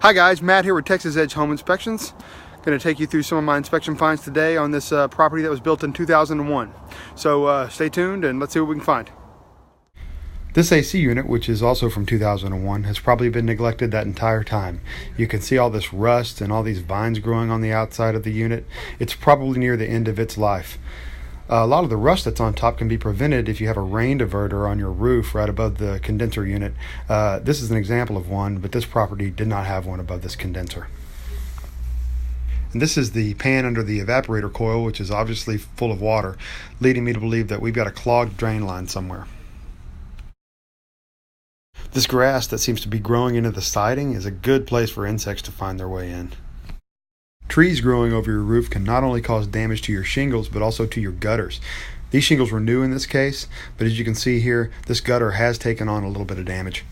Hi guys, Matt here with Texas Edge Home Inspections. Going to take you through some of my inspection finds today on this property that was built in 2001. So stay tuned and let's see what we can find. This AC unit, which is also from 2001, has probably been neglected that entire time. You can see all this rust and all these vines growing on the outside of the unit. It's probably near the end of its life. A lot of the rust that's on top can be prevented if you have a rain diverter on your roof right above the condenser unit. This is an example of one, but this property did not have one above this condenser. And this is the pan under the evaporator coil, which is obviously full of water, leading me to believe that we've got a clogged drain line somewhere. This grass that seems to be growing into the siding is a good place for insects to find their way in. Trees growing over your roof can not only cause damage to your shingles, but also to your gutters. These shingles were new in this case, but as you can see here, this gutter has taken on a little bit of damage.